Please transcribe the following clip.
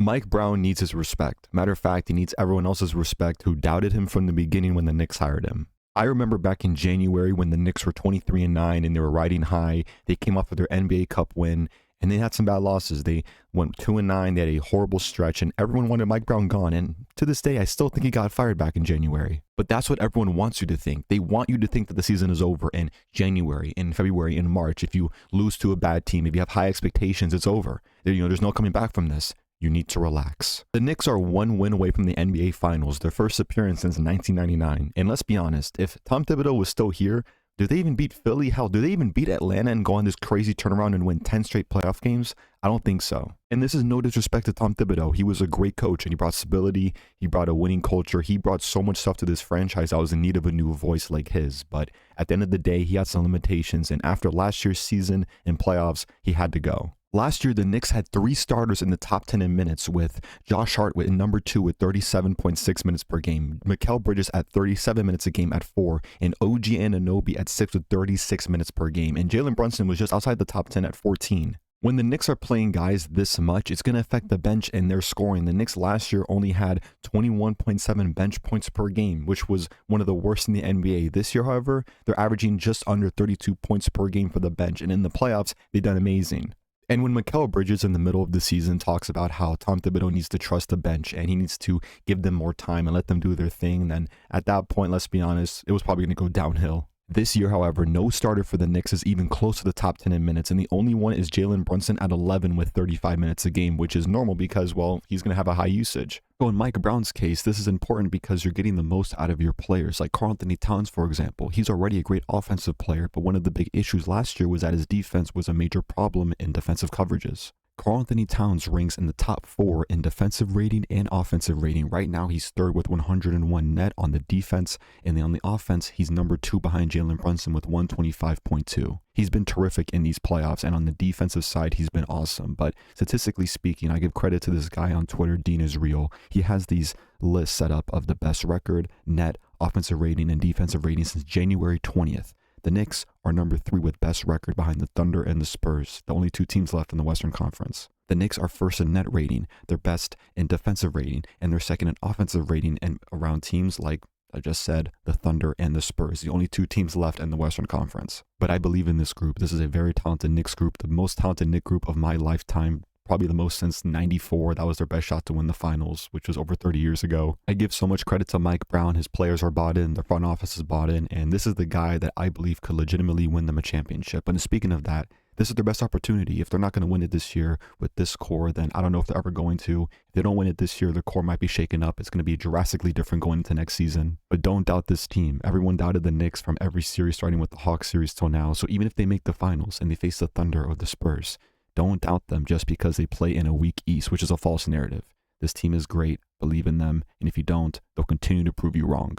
Mike Brown needs his respect. Matter of fact, he needs everyone else's respect who doubted him from the beginning when the Knicks hired him. I remember back in January when the Knicks were 23-9 and they were riding high. They came off of their NBA Cup win and they had some bad losses. They went 2-9. They had a horrible stretch and everyone wanted Mike Brown gone. And to this day, I still think he got fired back in January. But that's what everyone wants you to think. They want you to think that the season is over in January, in February, in March. If you lose to a bad team, if you have high expectations, it's over. There's no coming back from this. You need to relax. The Knicks are one win away from the NBA Finals, their first appearance since 1999. And let's be honest, if Tom Thibodeau was still here, do they even beat Philly? Hell, do they even beat Atlanta and go on this crazy turnaround and win 10 straight playoff games? I don't think so. And this is no disrespect to Tom Thibodeau. He was a great coach and he brought stability. He brought a winning culture. He brought so much stuff to this franchise that was in need of a new voice like his. But at the end of the day, he had some limitations. And after last year's season and playoffs, he had to go. Last year, the Knicks had 3 starters in the top 10 in minutes, with Josh Hart at number 2 with 37.6 minutes per game, Mikal Bridges at 37 minutes a game at 4, and OG Anunoby at 6 with 36 minutes per game, and Jalen Brunson was just outside the top 10 at 14. When the Knicks are playing guys this much, it's going to affect the bench and their scoring. The Knicks last year only had 21.7 bench points per game, which was one of the worst in the NBA. This year, however, they're averaging just under 32 points per game for the bench, and in the playoffs, they've done amazing. And when Mikal Bridges in the middle of the season talks about how Tom Thibodeau needs to trust the bench and he needs to give them more time and let them do their thing, then at that point, let's be honest, it was probably going to go downhill. This year, however, no starter for the Knicks is even close to the top 10 in minutes, and the only one is Jalen Brunson at 11 with 35 minutes a game, which is normal because, well, he's going to have a high usage. So in Mike Brown's case, this is important because you're getting the most out of your players. Like Karl-Anthony Towns, for example, he's already a great offensive player, but one of the big issues last year was that his defense was a major problem in defensive coverages. Karl-Anthony Towns ranks in the top 4 in defensive rating and offensive rating. Right now, he's 3rd with 101 net on the defense, and on the offense, he's number 2 behind Jalen Brunson with 125.2. He's been terrific in these playoffs, and on the defensive side, he's been awesome. But statistically speaking, I give credit to this guy on Twitter, Dean is Real. He has these lists set up of the best record, net, offensive rating, and defensive rating since January 20th. The Knicks are number 3 with best record behind the Thunder and the Spurs, the only 2 teams left in the Western Conference. The Knicks are first in net rating, they're best in defensive rating, and they're second in offensive rating and around teams like I just said, the Thunder and the Spurs, the only 2 teams left in the Western Conference. But I believe in this group. This is a very talented Knicks group, the most talented Knicks group of my lifetime. Probably the most since 94. That was their best shot to win the finals, which was over 30 years ago. I give so much credit to Mike Brown. His players are bought in, the front office is bought in, and this is the guy that I believe could legitimately win them a championship. And speaking of that, this is their best opportunity. If they're not going to win it this year with this core, then I don't know if they're ever going to. If they don't win it this year, their core might be shaken up. It's going to be drastically different going into next season. But don't doubt this team. Everyone doubted the Knicks from every series, starting with the Hawks series till now. So even if they make the finals and they face the Thunder or the Spurs, don't doubt them just because they play in a weak East, which is a false narrative. This team is great. Believe in them. And if you don't, they'll continue to prove you wrong.